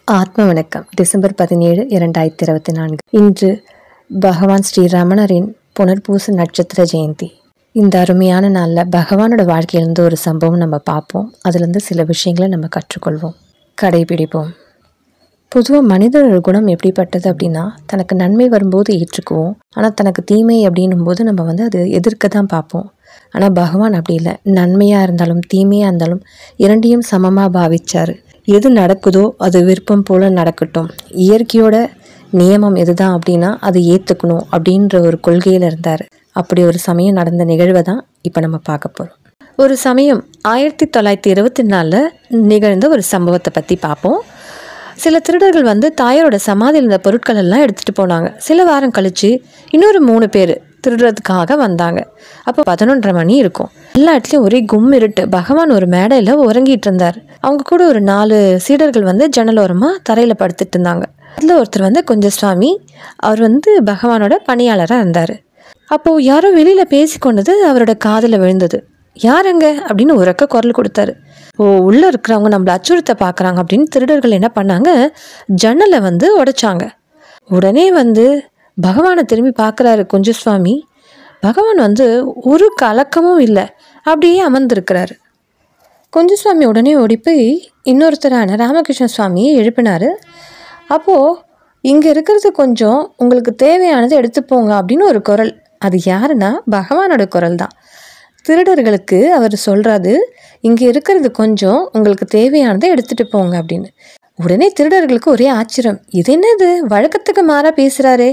ஆத்ம வணக்கம். டிசம்பர் 17, 2024. இன்று பகவான் ஸ்ரீரமணரின் புனர்பூச நட்சத்திர ஜெயந்தி. இந்த அருமையான நாளில் பகவானோட வாழ்க்கையிலேருந்து ஒரு சம்பவம் நம்ம பார்ப்போம். அதுலேருந்து சில விஷயங்களை நம்ம கற்றுக்கொள்வோம், கடைபிடிப்போம். பொதுவாக மனிதனோட குணம் எப்படிப்பட்டது அப்படின்னா, தனக்கு நன்மை வரும்போது ஏற்றுக்குவோம், ஆனால் தனக்கு தீமை அப்படின்னும் போது நம்ம அது எதிர்க்க தான் பார்ப்போம். ஆனால் பகவான் அப்படி இல்லை. நன்மையாக இருந்தாலும் தீமையாக இருந்தாலும் இரண்டையும் சமமாக பாவிச்சார். எது நடக்குதோ அது விருப்பம் போல் நடக்கட்டும், இயற்கையோட நியமம் எதுதான் அப்படின்னா அதை ஏற்றுக்கணும் அப்படின்ற ஒரு கொள்கையில் இருந்தார். அப்படி ஒரு சமயம் நடந்த நிகழ்வை தான் இப்போ நம்ம பார்க்க போகிறோம். ஒரு சமயம் 1924 நிகழ்ந்த ஒரு சம்பவத்தை பற்றி பார்ப்போம். சில திருடர்கள் தாயாரோட சமாதியில் இருந்த பொருட்கள் எல்லாம் எடுத்துகிட்டு போனாங்க. சில வாரம் கழித்து இன்னொரு 3 பேர் திருடுறதுக்காக வந்தாங்க. அப்போ 11:30 மணி இருக்கும். எல்லா இடத்துலையும் ஒரே இருட்டு. பகவான் ஒரு மேடையில் உறங்கிட்டு இருந்தார். அவங்க கூட ஒரு 4 சீடர்கள் ஜன்னலோரமாக தரையில் படுத்துட்டு இருந்தாங்க. அதில் ஒருத்தர் குஞ்சசுவாமி. அவர் பகவானோட பணியாளராக இருந்தார். அப்போது யாரோ வெளியில் பேசி கொண்டது அவரோட காதில் விழுந்தது. யாருங்க அப்படின்னு உரக்க குரல் கொடுத்தாரு. உள்ளே இருக்கிறவங்க நம்மளை அச்சுறுத்த பார்க்குறாங்க அப்படின்னு திருடர்கள் என்ன பண்ணாங்க, ஜன்னலை உடைச்சாங்க. உடனே பகவானை திரும்பி பார்க்குறாரு குஞ்சசுவாமி. பகவான் ஒரு கலக்கமும் இல்லை, அப்படியே அமர்ந்திருக்கிறாரு. குஞ்சசுவாமி உடனே ஓடி போய் இன்னொருத்தரான ராமகிருஷ்ண சுவாமியை எழுப்பினார். அப்போது இங்கே இருக்கிறது கொஞ்சம், உங்களுக்கு தேவையானதை எடுத்துப்போங்க அப்படின்னு ஒரு குரல். அது யாருன்னா பகவானோட குரல் தான். திருடர்களுக்கு அவர் சொல்கிறாரு, இங்கே இருக்கிறது கொஞ்சம், உங்களுக்கு தேவையானதை எடுத்துகிட்டு போங்க அப்படின்னு. உடனே திருடர்களுக்கு ஒரே ஆச்சரியம். இது என்னது, வழக்கத்துக்கு மாறாக பேசுகிறாரே,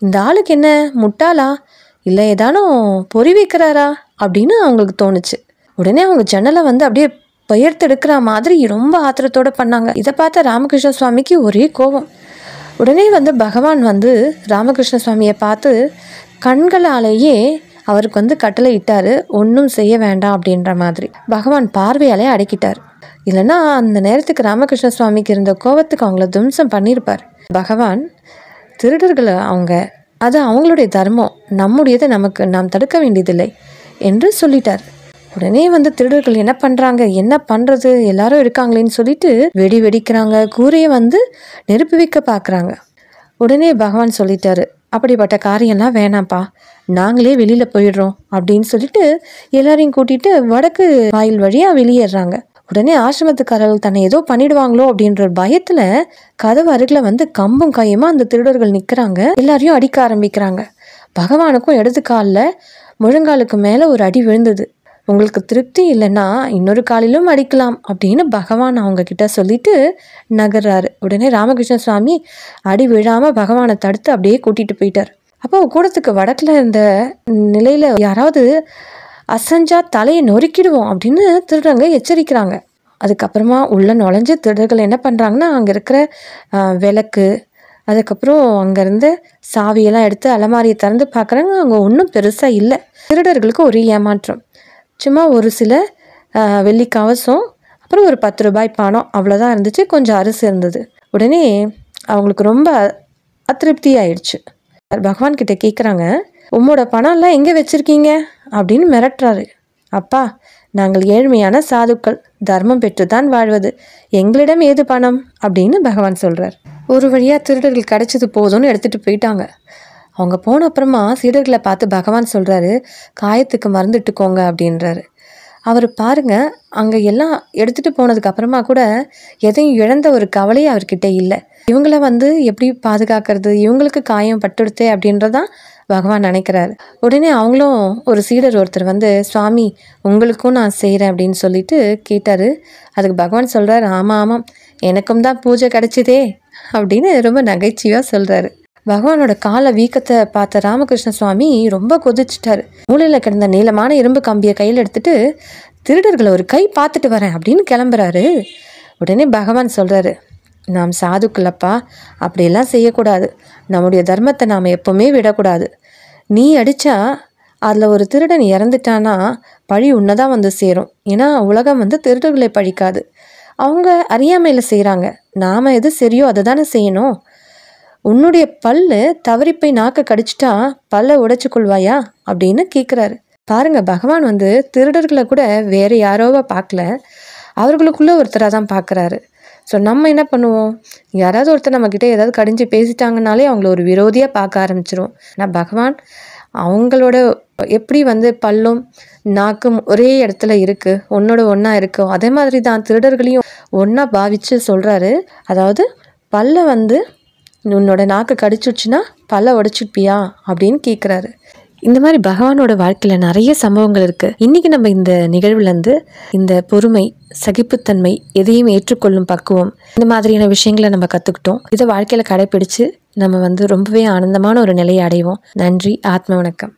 இந்த ஆளுக்கு என்ன முட்டாளா, இல்லை ஏதானும் பொறி வைக்கிறாரா அப்படின்னு அவங்களுக்கு தோணுச்சு. உடனே அவங்க ஜன்னலை அப்படியே பெயர்த்தெடுக்கிற மாதிரி ரொம்ப ஆத்திரத்தோடு பண்ணாங்க. இதை பார்த்த ராமகிருஷ்ண சுவாமிக்கு ஒரே கோபம். உடனே பகவான் ராமகிருஷ்ண சுவாமியை பார்த்து கண்களாலேயே அவருக்கு கட்டளை இட்டார், ஒன்றும் செய்ய வேண்டாம் அப்படின்ற மாதிரி. பகவான் பார்வையாலே அடக்கிட்டார். இல்லைன்னா அந்த நேரத்துக்கு ராமகிருஷ்ண சுவாமிக்கு இருந்த கோபத்துக்கு அவங்கள துவம்சம் பண்ணியிருப்பார். பகவான் திருடர்களை அது அவங்களுடைய தர்மம், நம்முடையதை நாம் தடுக்க வேண்டியதில்லை என்று சொல்லிட்டார். உடனே திருடர்கள் என்ன பண்ணுறாங்க, என்ன பண்ணுறது, எல்லாரும் இருக்காங்களேன்னு சொல்லிட்டு வெடிக்கிறாங்க. கூரையை நெருப்பு வைக்க பார்க்குறாங்க. உடனே பகவான் சொல்லிட்டாரு, அப்படிப்பட்ட காரியம்லாம் வேணாம்ப்பா, நாங்களே வெளியில் போயிடுறோம் அப்படின்னு சொல்லிட்டு எல்லாரையும் கூட்டிகிட்டு வடக்கு வாயில் வழியாக வெளியேறாங்க. உடனே ஆசிரமத்துக்காரர்கள் தன்னை ஏதோ பண்ணிடுவாங்களோ அப்படின்ற ஒரு பயத்தில் கதவு அருகில் கம்பும் கையுமா அந்த திருடர்கள் நிற்கிறாங்க. எல்லாரையும் அடிக்க ஆரம்பிக்கிறாங்க. பகவானுக்கும் இடது காலில் முழங்காலுக்கு மேலே ஒரு அடி விழுந்தது. உங்களுக்கு திருப்தி இல்லைன்னா இன்னொரு காலிலும் அடிக்கலாம் அப்படின்னு பகவான் அவங்க கிட்ட சொல்லிட்டு நகர்றாரு. உடனே ராமகிருஷ்ண சுவாமி அடி விழாமல் பகவானை தடுத்து அப்படியே கூட்டிகிட்டு போயிட்டார். அப்போ கூடத்துக்கு வடக்கில் இருந்த நிலையில் யாராவது அசஞ்சா தலையை நொறுக்கிடுவோம் அப்படின்னு திருடங்க எச்சரிக்கிறாங்க. அதுக்கப்புறமா உள்ள நுழைஞ்ச திருடர்கள் என்ன பண்ணுறாங்கன்னா, அங்கே இருக்கிற விளக்கு, அதுக்கப்புறம் அங்கேருந்து சாவியெல்லாம் எடுத்து அலமாரியை திறந்து பார்க்குறாங்க. அங்கே ஒன்றும் பெருசாக இல்லை. திருடர்களுக்கு ஒரு ஏமாற்றம். சும்மா ஒரு சில வெள்ளி கவசம், அப்புறம் ஒரு 10 ரூபாய் பணம், அவ்வளோதான் இருந்துச்சு. கொஞ்சம் அரிசி இருந்தது. உடனே அவங்களுக்கு ரொம்ப அதிருப்தி ஆயிடுச்சு. பகவான் கிட்ட கேட்குறாங்க, உம்மோட பணம்லாம் எங்கே வச்சுருக்கீங்க அப்படின்னு மிரட்டுறாரு. அப்பா, நாங்கள் ஏழ்மையான சாதுக்கள், தர்மம் பெற்றுதான் வாழ்வது, எங்களிடம் ஏது பணம் அப்படின்னு பகவான் சொல்கிறார். ஒரு வழியாக திருடர்கள் கிடைச்சது போதும்னு எடுத்துகிட்டு போயிட்டாங்க. அவங்க போன அப்புறமா சீடர்களை பார்த்து பகவான் சொல்கிறாரு, காயத்துக்கு மருந்துட்டுக்கோங்க அப்படின்றாரு. அவர் பாருங்க, அங்கே எல்லாம் எடுத்துகிட்டு போனதுக்கு அப்புறமா கூட எதையும் இழந்த ஒரு கவலையே அவர்கிட்ட இல்லை. இவங்கள எப்படி பாதுகாக்கிறது, இவங்களுக்கு காயம் பட்டுடுத்தே அப்படின்றதான் பகவான் நினைக்கிறாரு. உடனே அவங்களும் ஒரு சீடர் ஒருத்தர் சுவாமி, உங்களுக்கும் நான் செய்கிறேன் அப்படின்னு சொல்லிட்டு கேட்டார். அதுக்கு பகவான் சொல்கிறார், ஆமாம், எனக்கும் தான் பூஜை கிடைச்சிதே அப்படின்னு ரொம்ப நகைச்சுவையாக சொல்கிறாரு. பகவானோட கால வீக்கத்தை பார்த்த ராமகிருஷ்ண சுவாமி ரொம்ப கொதிச்சிட்டாரு. மூலையில் கிடந்த நீளமான இரும்பு கம்பியை கையில் எடுத்துட்டு, திருடர்களை ஒரு கை பார்த்துட்டு வரேன் அப்படின்னு கிளம்புறாரு. உடனே பகவான் சொல்கிறாரு, நாம் சாதுக்களப்பா, அப்படியெல்லாம் செய்யக்கூடாது. நம்முடைய தர்மத்தை நாம் எப்போவுமே விடக்கூடாது. நீ அடித்தா அதில் ஒரு திருடன் இறந்துட்டானா பழி உன்னதான் சேரும். ஏன்னா உலகம் திருடர்களை பழிக்காது. அவங்க அறியாமையில் செய்கிறாங்க. நாம் எது சரியோ அதை தானே செய்யணும். உன்னுடைய பல்லு தவறிப்போய் நாக்க கடிச்சிட்டா பல்ல உடைச்சு கொள்வாயா அப்படின்னு கேட்குறாரு. பாருங்க, பகவான் திருடர்களை கூட வேற யாரோவா பார்க்கல, அவர்களுக்குள்ள ஒருத்தராக தான் பார்க்குறாரு. ஸோ நம்ம என்ன பண்ணுவோம், யாராவது ஒருத்தர் நம்மக்கிட்ட ஏதாவது கடிஞ்சு பேசிட்டாங்கனாலே அவங்கள ஒரு விரோதியாக பார்க்க ஆரம்பிச்சிரும். ஆனால் பகவான் அவங்களோட எப்படி பல்லும் நாக்கும் ஒரே இடத்துல இருக்குது, ஒன்னோட ஒன்றா இருக்கோ, அதே மாதிரி தான் திருடர்களையும் ஒன்றா பாவித்து சொல்கிறாரு. அதாவது பல்ல உன்னோட நாக்கு கடிச்சுடுச்சுன்னா பல்ல உடைச்சிப்பியா அப்படின்னு கேட்குறாரு. இந்த மாதிரி பகவானோட வாழ்க்கையில் நிறைய சம்பவங்கள் இருக்குது. இன்றைக்கி நம்ம இந்த நிகழ்வுலேருந்து இந்த பொறுமை, சகிப்புத்தன்மை, எதையும் ஏற்றுக்கொள்ளும் பக்குவம், இந்த மாதிரியான விஷயங்களை நம்ம கற்றுக்கிட்டோம். இதை வாழ்க்கையில் கடைப்பிடிச்சு நம்ம ரொம்பவே ஆனந்தமான ஒரு நிலையை அடைவோம். நன்றி. ஆத்ம வணக்கம்.